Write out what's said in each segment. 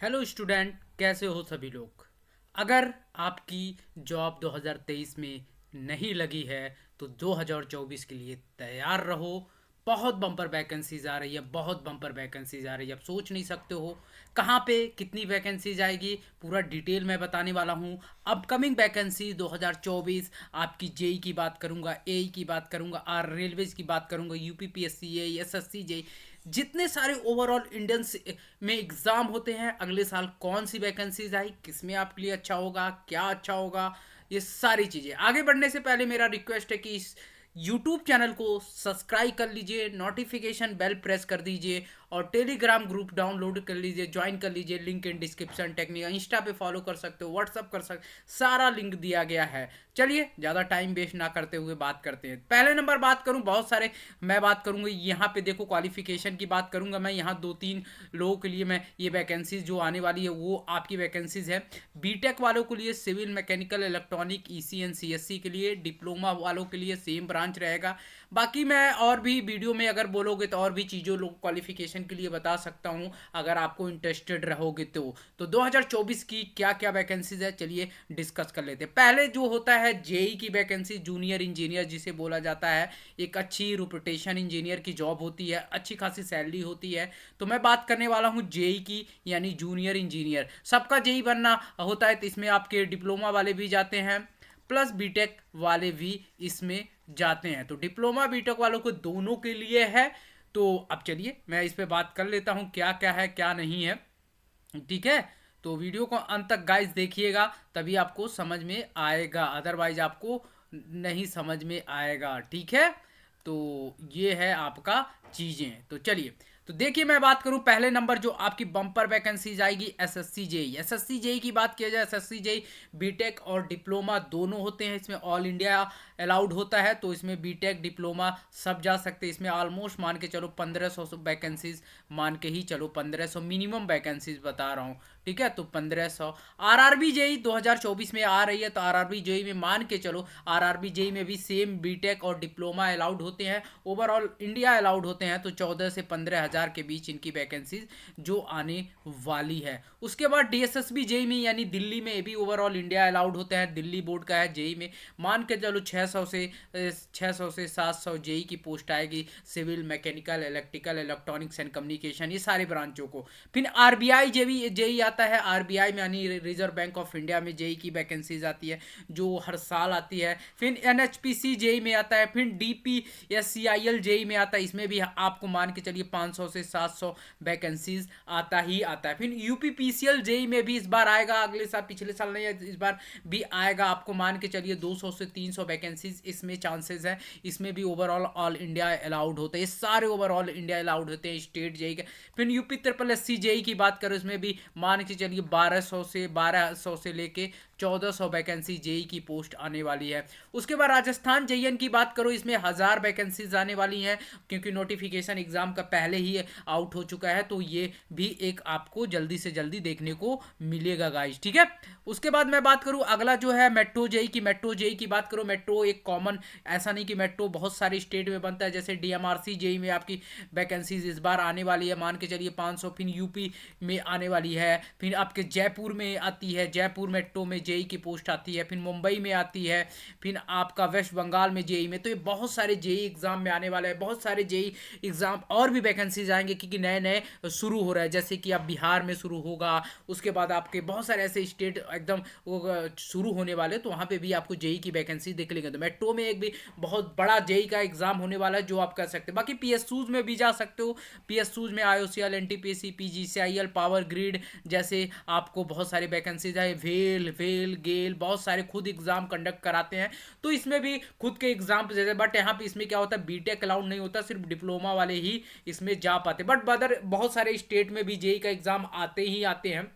Hello student, कैसे हो सभी लोग। अगर आपकी जॉब 2023 में नहीं लगी है तो 2024 के लिए तैयार रहो। बहुत बम्पर वैकेंसीज आ रही है, बहुत बम्पर वैकेंसीज आ रही है। आप सोच नहीं सकते हो कहाँ पे कितनी वैकेंसीज आएगी, पूरा डिटेल मैं बताने वाला हूँ। अपकमिंग वैकेंसी 2024, आपकी जेई की बात करूँगा, एई की बात करूँगा, आर रेलवेज की बात करूँगा, यूपीपीएससी, एई, एसएससी, जेई, जितने सारे ओवरऑल इंडियन में एग्ज़ाम होते हैं अगले साल, कौन सी वैकेंसीज आई, किस में आपके लिए अच्छा होगा, क्या अच्छा होगा, ये सारी चीज़ें। आगे बढ़ने से पहले मेरा रिक्वेस्ट है कि इस यूट्यूब चैनल को सब्सक्राइब कर लीजिए, नोटिफिकेशन बेल प्रेस कर दीजिए और टेलीग्राम ग्रुप डाउनलोड कर लीजिए, ज्वाइन कर लीजिए। Link in description, technique, Insta पे फॉलो कर सकते हो, व्हाट्सअप कर सकते, सारा लिंक दिया गया है। चलिए ज़्यादा टाइम वेस्ट ना करते हुए बात करते हैं। पहले नंबर बात करूं, बहुत सारे मैं बात करूंगा यहाँ पे। देखो, क्वालिफिकेशन की बात करूंगा मैं यहाँ। दो तीन लोगों के लिए मैं ये वैकेंसीज जो आने वाली है वो आपकी वैकेंसीज है। बीटेक वालों के लिए civil, mechanical, electronic, EC and CSC के लिए, डिप्लोमा वालों के लिए सेम ब्रांच रहेगा। बाकी मैं और भी वीडियो में अगर बोलोगे तो और भी चीज़ों लोग क्वालिफिकेशन के लिए बता सकता हूँ, अगर आपको इंटरेस्टेड रहोगे तो 2024 की क्या क्या वैकेंसीज है चलिए डिस्कस कर लेते हैं। पहले जो होता है जेई की वैकेंसी, जूनियर इंजीनियर जिसे बोला जाता है। एक अच्छी रिपुटेशन इंजीनियर की जॉब होती है, अच्छी खासी सैलरी होती है। तो मैं बात करने वाला हूँ जेई की, यानी जूनियर इंजीनियर। सबका जेई बनना होता है, तो इसमें आपके डिप्लोमा वाले भी जाते हैं प्लस बीटेक वाले भी इसमें जाते हैं। तो डिप्लोमा बीटेक वालों को दोनों के लिए है। तो अब चलिए मैं इस पे बात कर लेता हूँ क्या क्या है क्या नहीं है, ठीक है। तो वीडियो को अंत तक गाइस देखिएगा, तभी आपको समझ में आएगा, अदरवाइज आपको नहीं समझ में आएगा, ठीक है। तो ये है आपका चीज़ें। तो चलिए, तो देखिए मैं बात करूं पहले नंबर जो आपकी बम्पर वैकेंसीज आएगी, एसएससी जेई। एसएससी जेई की बात किया जाए, एसएससी जेई बीटेक और डिप्लोमा दोनों होते हैं। इसमें ऑल इंडिया अलाउड होता है, तो इसमें बीटेक डिप्लोमा सब जा सकते हैं। इसमें ऑलमोस्ट मान के चलो 1500 वैकेंसीज, मान के ही चलो 1500 मिनिमम वैकेंसीज बता रहा हूँ, ठीक है। तो 1500। आरआरबी जेई 2024 में आ रही है, तो आरआरबी जेई में मान के चलो, आरआरबी जेई में भी सेम बीटेक और डिप्लोमा अलाउड होते हैं। ओवरऑल इंडिया अलाउड होते हैं, तो 14 से 15,000 के बीच इनकी वैकेंसीज जो आने वाली है। उसके बाद डीएसएसबी जेई में, यानी दिल्ली में भी ओवरऑल इंडिया अलाउड होते हैं, दिल्ली बोर्ड का है जेई में। मान के चलो 600 से 700 जेई की पोस्ट आएगी, civil, mechanical, electrical, electronics and communication, ये सारे ब्रांचों को। फिर आरबीआई जेई जेई आता है, आरबीआई में यानी रिजर्व बैंक ऑफ इंडिया में जेई की वैकेंसीज आती है, जो हर साल आती है। फिर एनएचपीसी जेई में आता है, फिर डीपीएससीआईएल जेई में आता है, इसमें भी आपको मान के चलिए 500 से 700 वैकेंसीज आता ही आता है। फिर यूपीपीसीएल जेई में भी इस बार आएगा, अगले साल, पिछले साल नहीं, इस बार भी आएगा। आपको मान के चलिए 200 से 300 वैकेंसीज इसमें चांसेस है। इसमें भी ओवरऑल ऑल इंडिया अलाउड होते हैं, सारे ओवरऑल इंडिया अलाउड होते हैं, स्टेट जेई के। फिर UP triple S C JE की बात करो, इसमें भी मान के चलिए 1200 से लेके 1400 वैकेंसी जेई की पोस्ट आने वाली है। उसके बाद राजस्थान जेईएन की बात करो, इसमें 1000 वैकेंसीज आने वाली हैं, क्योंकि नोटिफिकेशन एग्जाम का पहले ही आउट हो चुका है। तो ये भी एक आपको जल्दी से जल्दी देखने को मिलेगा गाइस, ठीक है। उसके बाद मैं बात करूं अगला जो है मेट्रो जेई की। मेट्रो जेई की बात करो, मेट्रो एक कॉमन, ऐसा नहीं कि मेट्रो बहुत सारे स्टेट में बनता है, जैसे डीएमआरसी जेई में आपकी वैकेंसीज इस बार आने वाली है, मान के चलिए 500। फिर यूपी में आने वाली है, फिर आपके जयपुर में आती है, जयपुर मेट्रो में जेई की पोस्ट आती है, फिर मुंबई में आती है, फिर आपका वेस्ट बंगाल में जेई में। तो ये बहुत सारे जेई एग्जाम में आने वाले हैं, बहुत सारे जेई एग्जाम और भी वैकेंसीज आएंगे, क्योंकि नए नए शुरू हो रहा है, जैसे कि अब बिहार में शुरू होगा। उसके बाद आपके बहुत सारे ऐसे स्टेट एकदम शुरू होने वाले, तो वहाँ पे भी आपको जेई की वैकेंसी देख लेंगे। तो मेट्रो में एक भी बहुत बड़ा जेई का एग्जाम होने वाला है, जो आप कर सकते हैं। बाकी पीएसयूज में भी जा सकते हो, पीएसयूज में IOCL, NTPC, PGCIL, power grid जैसे आपको बहुत सारी वैकेंसीज है। वेल गेल बहुत सारे खुद एग्जाम कंडक्ट कराते हैं, तो इसमें भी खुद के एग्जाम जैसे। बट यहाँ पे इसमें क्या होता है, बीटेक अलाउड नहीं होता, सिर्फ डिप्लोमा वाले ही इसमें जा पाते। बट बदर बहुत सारे स्टेट में भी जेई का एग्जाम आते ही आते हैं,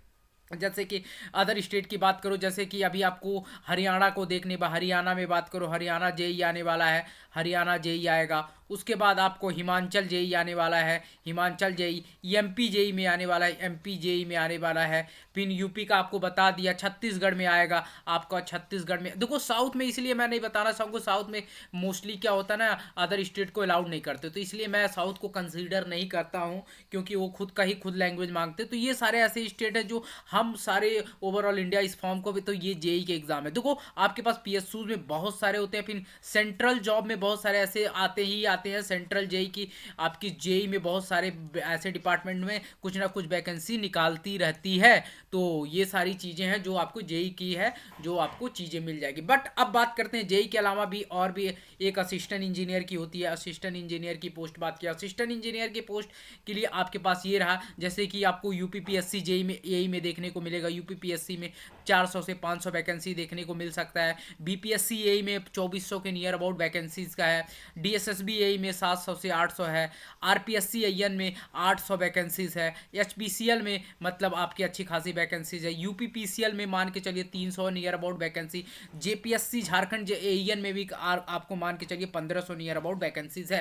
जैसे कि अदर स्टेट की बात करो, जैसे कि अभी आपको हरियाणा को देखने हरियाणा में बात करो, हरियाणा जेई आने वाला है, हरियाणा जेई आएगा। उसके बाद आपको हिमाचल जेई आने वाला है, हिमाचल जेई। एमपी जेई में आने वाला है, एमपी जेई में आने वाला है। फिर यूपी का आपको बता दिया, छत्तीसगढ़ में आएगा आपका, छत्तीसगढ़ में देखो साउथ में, इसलिए मैं नहीं बताना चाहूँगा, साउथ में मोस्टली क्या होता है ना, अदर स्टेट को अलाउड नहीं करते, तो इसलिए मैं साउथ को कंसीडर नहीं करता हूँ, क्योंकि वो खुद का ही खुद लैंग्वेज मांगते। तो ये सारे ऐसे स्टेट है जो हम सारे ओवरऑल इंडिया इस फॉर्म को भी, तो ये जेई के एग्जाम है। देखो आपके पास पीएसयू में बहुत सारे होते हैं, फिर सेंट्रल जॉब में बहुत सारे ऐसे आते हैं सेंट्रल जेई की, आपकी जेई में बहुत सारे ऐसे डिपार्टमेंट में कुछ ना कुछ वैकेंसी निकालती रहती है। तो ये सारी चीज़ें हैं जो आपको जेई की है, जो आपको चीज़ें मिल जाएगी। बट अब बात करते हैं जेई के अलावा भी और भी एक असिस्टेंट इंजीनियर की होती है, असिस्टेंट इंजीनियर की पोस्ट बात किया, असिस्टेंट इंजीनियर की पोस्ट के लिए आपके पास ये रहा, जैसे कि आपको यूपीपीएससी जेई में एई में देखने को मिलेगा, यूपीपीएससी में 400 से 500 वैकेंसी देखने को मिल सकता है, बीपीएससी एई में 2400 के नियर अबाउट वैकेंसीज का है, डीएसएसबी एई में 700 से 800 है, आरपीएससी एन में 800 वैकेंसीज है, एचपीसीएल में मतलब आपकी अच्छी खासी वैकेंसीज है, यूपीपीसीएल में मान के चलिए 300 near about vacancy, JPSC Jharkhand एन में भी आपको मान के चलिए 1500 नियर अबाउट वैकेंसीज है।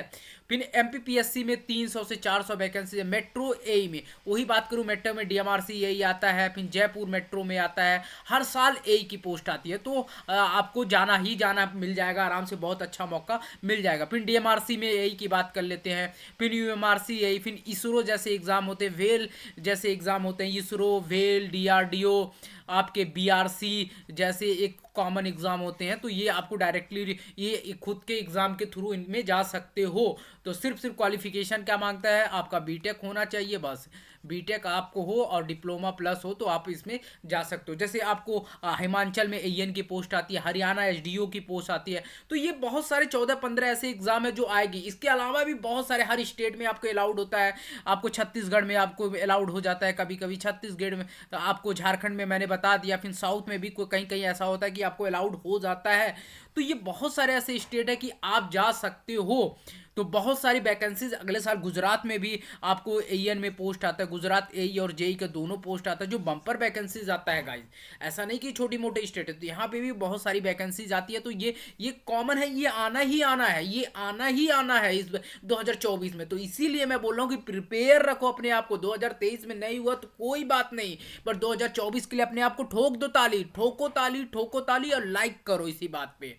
फिर एमपीपीएससी में 300 से 400 वैकेंसी है। मेट्रो एई में वही बात करूं, मेट्रो में डीएमआरसी एई आता है, फिर जयपुर मेट्रो में आता है, हर साल एई की पोस्ट आती है, तो आपको जाना ही जाना मिल जाएगा आराम से, बहुत अच्छा मौका मिल जाएगा। फिर डीएमआरसी में एई की बात कर लेते हैं, फिर यूएमआरसी एई, फिर इसरो जैसे एग्जाम होते हैं, वेल जैसे एग्जाम होते हैं, इसरो, वेल, डीआरडीओ, आपके बीआरसी जैसे एक कॉमन एग्जाम होते हैं, तो ये आपको डायरेक्टली ये खुद के एग्जाम के थ्रू इनमें जा सकते हो। तो सिर्फ क्वालिफिकेशन क्या मांगता है, आपका बीटेक होना चाहिए, बस बीटेक आपको हो और डिप्लोमा प्लस हो तो आप इसमें जा सकते हो। जैसे आपको हिमाचल में एएन की पोस्ट आती है, हरियाणा एसडीओ की पोस्ट आती है, तो ये बहुत सारे 14-15 ऐसे एग्जाम है जो आएगी। इसके अलावा भी बहुत सारे हर स्टेट में आपको अलाउड होता है, आपको छत्तीसगढ़ में आपको अलाउड हो जाता है कभी कभी, छत्तीसगढ़ में तो आपको, झारखंड में मैंने बता दिया, फिर साउथ में भी कहीं कहीं ऐसा होता है कि आपको अलाउड हो जाता है। तो ये बहुत सारे ऐसे स्टेट है कि आप जा सकते हो। तो बहुत सारी वैकेंसीज अगले साल गुजरात में भी आपको एईएन में पोस्ट आता है, गुजरात एई और जेई के दोनों पोस्ट आता है, जो बम्पर वैकेंसीज आता है गाइस। ऐसा नहीं कि छोटी मोटी स्टेट है, तो यहाँ पे भी बहुत सारी वैकेंसीज आती है। तो ये कॉमन है, ये आना ही आना है, ये आना ही आना है इस 2024 में। तो इसीलिए मैं बोल रहा हूँ कि प्रिपेयर रखो अपने आप को, 2023 में नहीं हुआ तो कोई बात नहीं, पर 2024 के लिए अपने आप को ठोक दो ताली, ठोको ताली, ठोको ताली और लाइक करो इसी बात पे,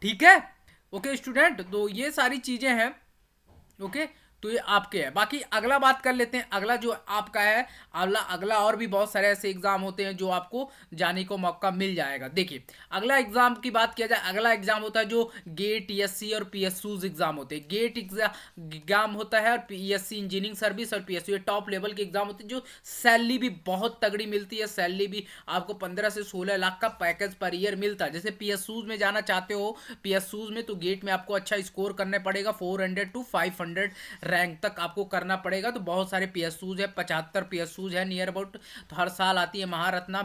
ठीक है। ओके स्टूडेंट, तो ये सारी चीजें हैं। ओके, तो ये आपके है। बाकी अगला बात कर लेते हैं, अगला जो आपका है, अगला और भी बहुत सारे ऐसे एग्जाम होते हैं जो आपको जाने को मौका मिल जाएगा। देखिए अगला एग्जाम की बात किया जाए, अगला एग्जाम होता है जो गेट, टीएससी और पीएसयूज एग्जाम होते हैं। गेट एग्जाम होता है और पीएससी इंजीनियरिंग सर्विस और पीएसयू टॉप लेवल के एग्जाम होते हैं, जो सैलरी भी बहुत तगड़ी मिलती है, सैलरी भी आपको 15 से 16 लाख का पैकेज पर ईयर मिलता है। जैसे पीएसयूज में जाना चाहते हो, पीएसयूज में तो गेट में आपको अच्छा स्कोर करना पड़ेगा, 400 to 500 रैंक तक आपको करना पड़ेगा। तो बहुत सारे पीएसयूज है, 75 पीएसयूज है नियर अबाउट, तो हर साल आती है। महारत्ना,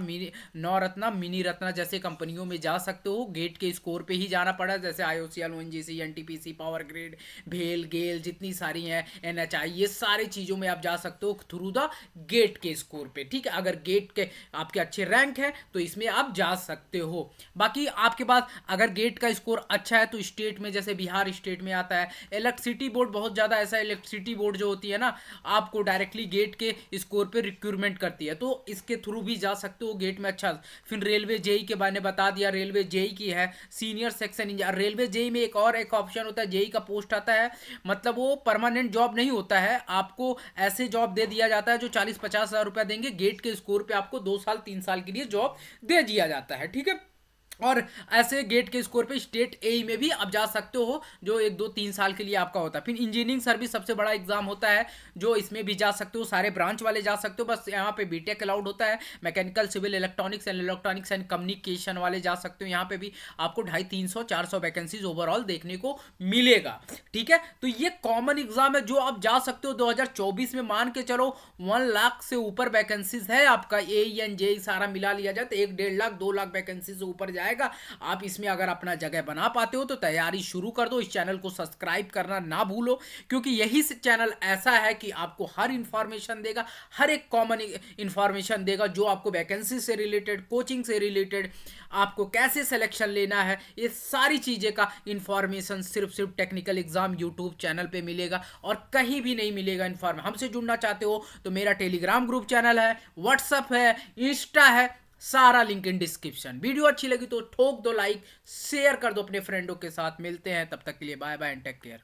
नवरत्ना, मिनी रत्ना जैसे कंपनियों में जा सकते हो, गेट के स्कोर पे ही जाना पड़ा, जैसे IOCL, ONGC, NTPC, power grid, भेल, गेल, जितनी सारी हैं, एनएचआई, ये सारी चीज़ों में आप जा सकते हो थ्रू द गेट के स्कोर पे, ठीक है। अगर गेट के आपके अच्छे रैंक है तो इसमें आप जा सकते हो। बाकी आपके पास अगर गेट का स्कोर अच्छा है तो स्टेट में, जैसे बिहार स्टेट में आता है, इलेक्ट्रिसिटी बोर्ड बहुत ज़्यादा ऐसा, इलेक्ट्रिसिटी बोर्ड जो होती है ना, आपको डायरेक्टली गेट के स्कोर पे रिक्रूटमेंट करती है, तो इसके थ्रू भी जा सकते हो गेट में अच्छा। फिर रेलवे जेई के बारे में बता दिया, रेलवे जेई की है senior section engineer. Railway JE में एक ऑप्शन होता है, जेई का पोस्ट आता है, मतलब वो परमानेंट जॉब नहीं होता है, आपको ऐसे जॉब दे दिया जाता है जो 40-50 हज़ार रुपया देंगे, गेट के स्कोर पे आपको 2 साल 3 साल के लिए जॉब दे दिया जाता है, ठीक है। और ऐसे गेट के स्कोर पे स्टेट एई में भी आप जा सकते हो, जो 1-2-3 साल के लिए आपका होता है। फिर इंजीनियरिंग सर्विस सबसे बड़ा एग्जाम होता है, जो इसमें भी जा सकते हो, सारे ब्रांच वाले जा सकते हो, बस यहाँ पे बीटेक अलाउड होता है। Mechanical, civil, electronics and communication वाले जा सकते हो, यहाँ पे भी आपको 250-300-400 वैकेंसीज ओवरऑल देखने को मिलेगा, ठीक है। तो ये कॉमन एग्जाम है जो आप जा सकते हो 2024 में। मान के चलो 1 लाख से ऊपर वैकेंसीज है आपका, एई एंड जेई सारा मिला लिया जाए तो 1-1.5 लाख 2 लाख वैकेंसी से ऊपर जाए आएगा। आप इसमें अगर अपना जगह बना पाते हो तो तैयारी शुरू कर दो। इस चैनल को सब्सक्राइब करना ना भूलो, क्योंकि यही चैनल ऐसा है कि आपको हर इंफॉर्मेशन देगा, हर एक कॉमन इंफॉर्मेशन देगा जो आपको वैकेंसी से रिलेटेड, कोचिंग से रिलेटेड, आपको कैसे सिलेक्शन लेना है, ये सारी चीज़ें का इंफॉर्मेशन सिर्फ टेक्निकल एग्जाम यूट्यूब चैनल पे मिलेगा और कहीं भी नहीं मिलेगा। हमसे जुड़ना चाहते हो तो मेरा टेलीग्राम ग्रुप चैनल है, व्हाट्सअप है, इंस्टा है, सारा लिंक इन डिस्क्रिप्शन। वीडियो अच्छी लगी तो ठोक दो लाइक, शेयर कर दो अपने फ्रेंडों के साथ। मिलते हैं, तब तक के लिए bye bye and take care.